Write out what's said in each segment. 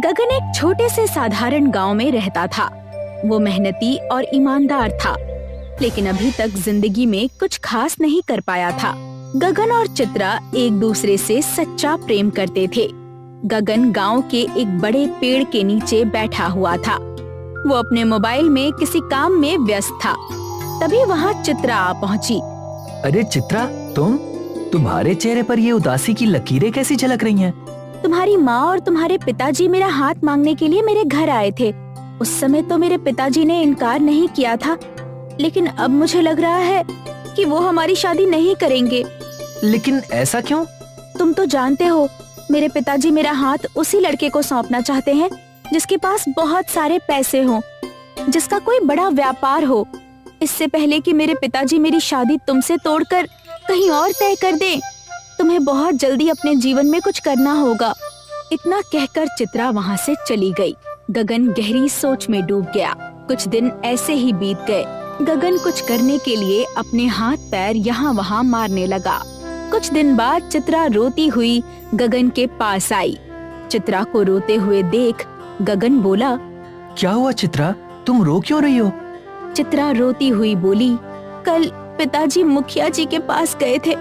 गगन एक छोटे से साधारण गांव में रहता था। वो मेहनती और ईमानदार था, लेकिन अभी तक जिंदगी में कुछ खास नहीं कर पाया था। गगन और चित्रा एक दूसरे से सच्चा प्रेम करते थे। गगन गांव के एक बड़े पेड़ के नीचे बैठा हुआ था। वो अपने मोबाइल में किसी काम में व्यस्त था। तभी वहाँ चित्रा आ पहुँची। अरे चित्रा, तुम्हारे चेहरे पर ये उदासी की लकीरें कैसी झलक रही हैं? तुम्हारी माँ और तुम्हारे पिताजी मेरा हाथ मांगने के लिए मेरे घर आए थे। उस समय तो मेरे पिताजी ने इनकार नहीं किया था, लेकिन अब मुझे लग रहा है कि वो हमारी शादी नहीं करेंगे। लेकिन ऐसा क्यों? तुम तो जानते हो, मेरे पिताजी मेरा हाथ उसी लड़के को सौंपना चाहते हैं जिसके पास बहुत सारे पैसे हों, जिसका कोई बड़ा व्यापार हो। इससे पहले कि मेरे पिताजी मेरी शादी तुमसे तोड़कर कहीं और तय कर दें, तुम्हें बहुत जल्दी अपने जीवन में कुछ करना होगा। इतना कहकर चित्रा वहाँ से चली गई। गगन गहरी सोच में डूब गया। कुछ दिन ऐसे ही बीत गए। गगन कुछ करने के लिए अपने हाथ पैर यहाँ वहाँ मारने लगा। कुछ दिन बाद चित्रा रोती हुई गगन के पास आई। चित्रा को रोते हुए देख गगन बोला, क्या हुआ चित्रा, तुम रो क्यों रही हो? चित्रा रोती हुई बोली, कल पिताजी मुखिया जी के पास गए थे।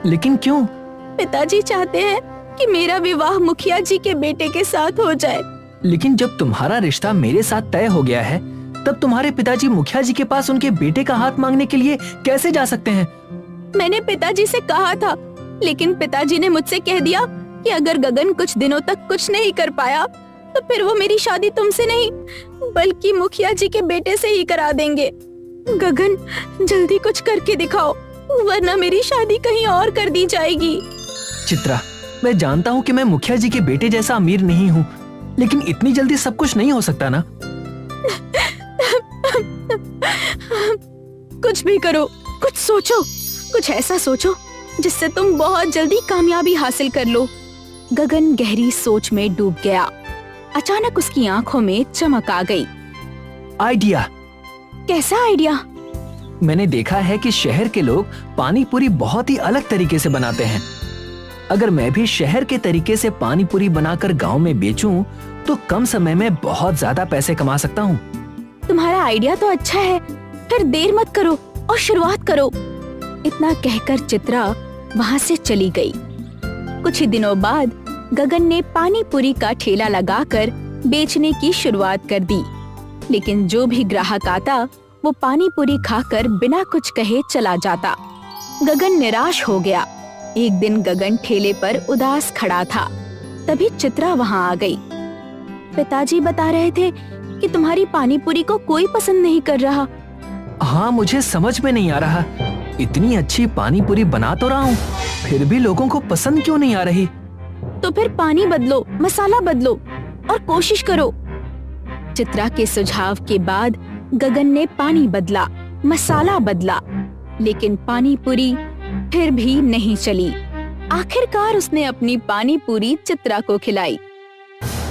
लेकिन क्यों? पिताजी चाहते हैं कि मेरा विवाह मुखिया जी के बेटे के साथ हो जाए। लेकिन जब तुम्हारा रिश्ता मेरे साथ तय हो गया है, तब तुम्हारे पिताजी मुखिया जी के पास उनके बेटे का हाथ मांगने के लिए कैसे जा सकते हैं? मैंने पिताजी से कहा था, लेकिन पिताजी ने मुझसे कह दिया कि अगर गगन कुछ दिनों तक कुछ नहीं कर पाया तो फिर वो मेरी शादी तुमसे नहीं बल्कि मुखिया जी के बेटे से ही करा देंगे। गगन, जल्दी कुछ करके दिखाओ, वरना मेरी शादी कहीं और कर दी जाएगी। चित्रा, मैं जानता हूँ कि मैं मुखिया जी के बेटे जैसा अमीर नहीं हूँ, लेकिन इतनी जल्दी सब कुछ नहीं हो सकता ना। कुछ भी करो, कुछ सोचो, कुछ ऐसा सोचो जिससे तुम बहुत जल्दी कामयाबी हासिल कर लो। गगन गहरी सोच में डूब गया। अचानक उसकी आंखों में चमक आ गई। आइडिया। कैसा आइडिया? मैंने देखा है कि शहर के लोग पानी पूरी बहुत ही अलग तरीके से बनाते हैं। अगर मैं भी शहर के तरीके से पानी पूरी बनाकर गांव में बेचूं, तो कम समय में बहुत ज्यादा पैसे कमा सकता हूँ। तुम्हारा आइडिया तो अच्छा है, फिर देर मत करो और शुरुआत करो। इतना कहकर चित्रा वहाँ से चली गई। कुछ ही दिनों बाद गगन ने पानी पूरी का ठेला लगाकर बेचने की शुरुआत कर दी, लेकिन जो भी ग्राहक आता वो पानी पूरी खाकर बिना कुछ कहे चला जाता। गगन निराश हो गया। एक दिन गगन ठेले पर उदास खड़ा था। तभी चित्रा वहाँ आ गई। पिताजी बता रहे थे कि तुम्हारी पानी पूरी को कोई पसंद नहीं कर रहा। हाँ, मुझे समझ में नहीं आ रहा, इतनी अच्छी पानी पूरी बना तो रहा हूँ, फिर भी लोगों को पसंद क्यों नहीं आ रही? तो फिर पानी बदलो, मसाला बदलो और कोशिश करो। चित्रा के सुझाव के बाद गगन ने पानी बदला, मसाला बदला, लेकिन पानी पूरी फिर भी नहीं चली। आखिरकार उसने अपनी पानी पूरी चित्रा को खिलाई।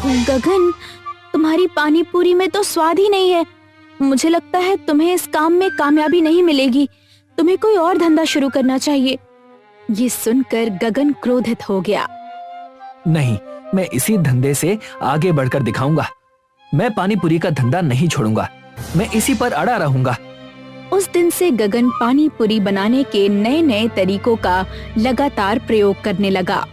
गगन, तुम्हारी पानी पूरी में तो स्वाद ही नहीं है। मुझे लगता है तुम्हें इस काम में कामयाबी नहीं मिलेगी। तुम्हें कोई और धंधा शुरू करना चाहिए। ये सुनकर गगन क्रोधित हो गया। नहीं, मैं इसी धंधे से आगे बढ़कर दिखाऊंगा। मैं पानी पूरी का धंधा नहीं छोड़ूंगा, मैं इसी पर अड़ा रहूंगा। उस दिन से गगन पानी पूरी बनाने के नए नए तरीकों का लगातार प्रयोग करने लगा।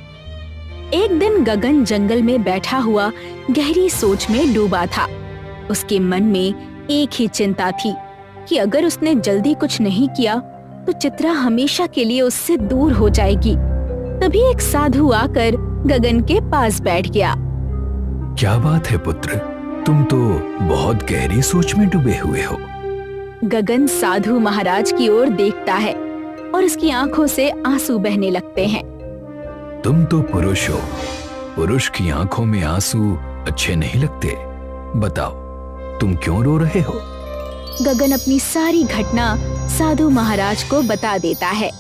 एक दिन गगन जंगल में बैठा हुआ गहरी सोच में डूबा था। उसके मन में एक ही चिंता थी कि अगर उसने जल्दी कुछ नहीं किया तो चित्रा हमेशा के लिए उससे दूर हो जाएगी। तभी एक साधु आकर गगन के पास बैठ गया। क्या बात है पुत्र, तुम तो बहुत गहरी सोच में डूबे हुए हो। गगन साधु महाराज की ओर देखता है और उसकी आंखों से आंसू बहने लगते हैं। तुम तो पुरुष हो, पुरुष की आंखों में आंसू अच्छे नहीं लगते। बताओ, तुम क्यों रो रहे हो? गगन अपनी सारी घटना साधु महाराज को बता देता है।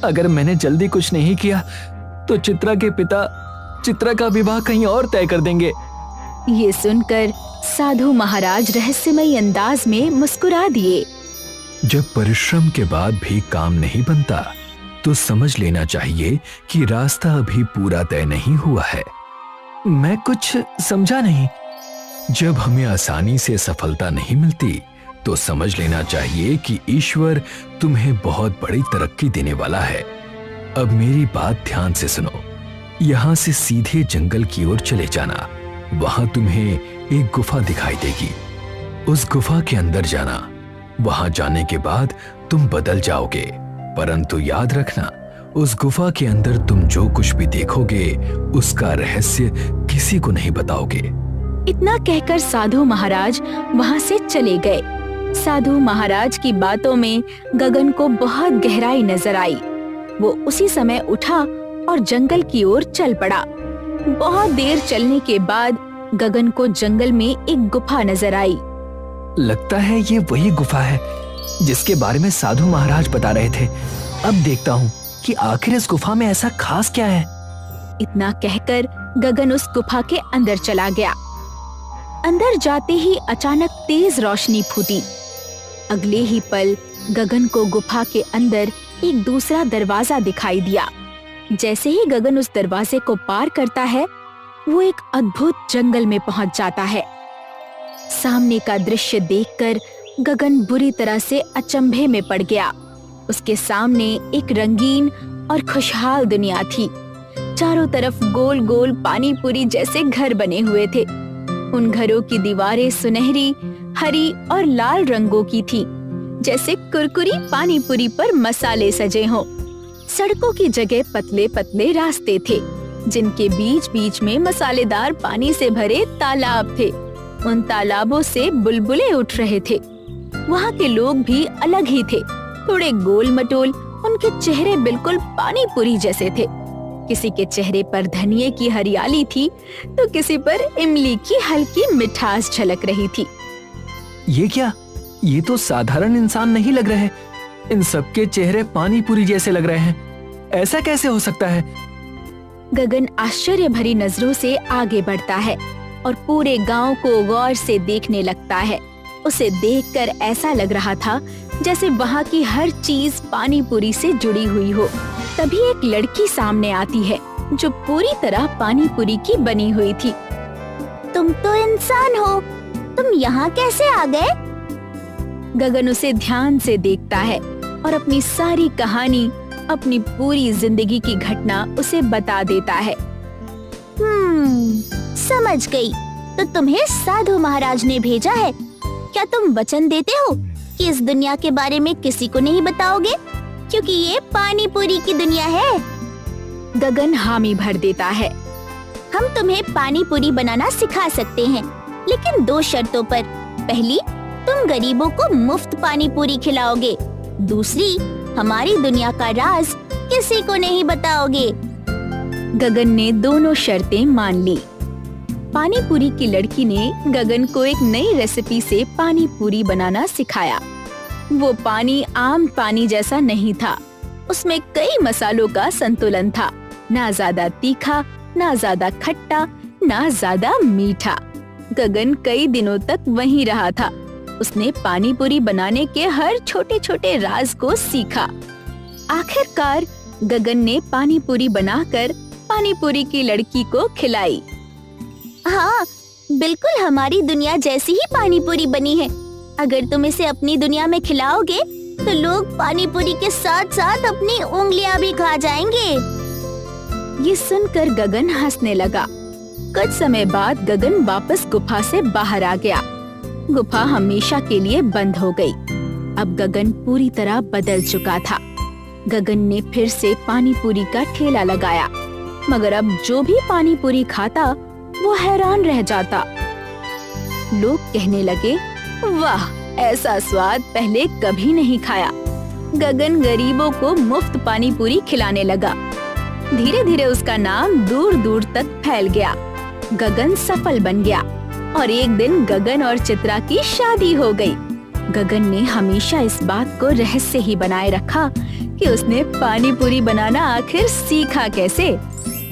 अगर मैंने जल्दी कुछ नहीं किया तो चित्रा के पिता चित्रा का विवाह कहीं और तय कर देंगे। ये सुनकर साधु महाराज रहस्यमयी अंदाज में मुस्कुरा दिए। जब परिश्रम के बाद भी काम नहीं बनता तो समझ लेना चाहिए कि रास्ता अभी पूरा तय नहीं हुआ है। मैं कुछ समझा नहीं। जब हमें आसानी से सफलता नहीं मिलती तो समझ लेना चाहिए कि ईश्वर तुम्हें बहुत बड़ी तरक्की देने वाला है। अब मेरी बात ध्यान से सुनो। यहाँ से सीधे जंगल की ओर चले जाना। वहां तुम्हें एक गुफा दिखाई देगी। उस गुफा के अंदर जाना। वहां जाने के बाद तुम बदल जाओगे, परंतु याद रखना, उस गुफा के अंदर तुम जो कुछ भी देखोगे उसका रहस्य किसी को नहीं बताओगे। इतना कहकर साधु महाराज वहाँ से चले गए। साधु महाराज की बातों में गगन को बहुत गहराई नजर आई। वो उसी समय उठा और जंगल की ओर चल पड़ा। बहुत देर चलने के बाद गगन को जंगल में एक गुफा नजर आई। लगता है ये वही गुफा है जिसके बारे में साधु महाराज बता रहे थे। अब देखता हूँ कि आखिर इस गुफा में ऐसा खास क्या है। इतना कहकर गगन उस गुफा के अंदर चला गया। अंदर जाते ही अचानक तेज रोशनी फूटी। अगले ही पल गगन को गुफा के अंदर एक दूसरा दरवाजा दिखाई दिया। जैसे ही गगन उस दरवाजे को पार करता है, वो एक अद्भुत जंगल में पहुंच जाता है। सामने का दृश्य देखकर गगन बुरी तरह से अचंभे में पड़ गया। उसके सामने एक रंगीन और खुशहाल दुनिया थी। चारों तरफ गोल गोल पानी पूरी जैसे घर बने हुए थे। उन घरों की दीवारें सुनहरी, हरी और लाल रंगों की थी, जैसे कुरकुरी पानी पूरी पर मसाले सजे हों। सड़कों की जगह पतले पतले रास्ते थे, जिनके बीच बीच में मसालेदार पानी से भरे तालाब थे। उन तालाबों से बुलबुलें उठ रहे थे। वहाँ के लोग भी अलग ही थे, थोड़े गोल मटोल। उनके चेहरे बिल्कुल पानी पूरी जैसे थे। किसी के चेहरे पर धनिये की हरियाली थी, तो किसी पर इमली की हल्की मिठास झलक रही थी। ये क्या? ये तो साधारण इंसान नहीं लग रहे। इन सबके चेहरे पानी पूरी जैसे लग रहे हैं। ऐसा कैसे हो सकता है? गगन आश्चर्य भरी नजरों से आगे बढ़ता है और पूरे गांव को गौर से देखने लगता है। उसे देखकर ऐसा लग रहा था जैसे वहाँ की हर चीज पानी पूरी से जुड़ी हुई हो। तभी एक लड़की सामने आती है जो पूरी तरह पानी पूरी की बनी हुई थी। तुम तो इंसान हो, तुम यहाँ कैसे आ गए? गगन उसे ध्यान से देखता है और अपनी सारी कहानी, अपनी पूरी जिंदगी की घटना उसे बता देता है। समझ गई। तो तुम्हें साधु महाराज ने भेजा है। क्या तुम वचन देते हो कि इस दुनिया के बारे में किसी को नहीं बताओगे, क्योंकि ये पानी पूरी की दुनिया है? गगन हामी भर देता है। हम तुम्हें पानी पूरी बनाना सिखा सकते हैं, लेकिन 2 शर्तों पर। पहली, तुम गरीबों को मुफ्त पानी पूरी खिलाओगे। दूसरी, हमारी दुनिया का राज किसी को नहीं बताओगे। गगन ने दोनों शर्तें मान ली। पानी पूरी की लड़की ने गगन को एक नई रेसिपी से पानी पूरी बनाना सिखाया। वो पानी आम पानी जैसा नहीं था। उसमें कई मसालों का संतुलन था, ना ज्यादा तीखा, ना ज्यादा खट्टा, ना ज्यादा मीठा। गगन कई दिनों तक वहीं रहा था। उसने पानी पूरी बनाने के हर छोटे छोटे राज को सीखा। आखिरकार गगन ने पानी पूरी बनाकर पानी पूरी की लड़की को खिलाई। हाँ, बिल्कुल हमारी दुनिया जैसी ही पानी पूरी बनी है। अगर तुम इसे अपनी दुनिया में खिलाओगे तो लोग पानी पूरी के साथ साथ अपनी उंगलियां भी खा जाएंगे। ये सुनकर गगन हंसने लगा। कुछ समय बाद गगन वापस गुफा से बाहर आ गया। गुफा हमेशा के लिए बंद हो गई। अब गगन पूरी तरह बदल चुका था। गगन ने फिर से पानी पूरी का ठेला लगाया, मगर अब जो भी पानी पूरी खाता वो हैरान रह जाता। लोग कहने लगे, वाह, ऐसा स्वाद पहले कभी नहीं खाया। गगन गरीबों को मुफ्त पानी पूरी खिलाने लगा। धीरे धीरे उसका नाम दूर दूर तक फैल गया। गगन सफल बन गया और एक दिन गगन और चित्रा की शादी हो गई। गगन ने हमेशा इस बात को रहस्य ही बनाए रखा कि उसने पानी पूरी बनाना आखिर सीखा कैसे।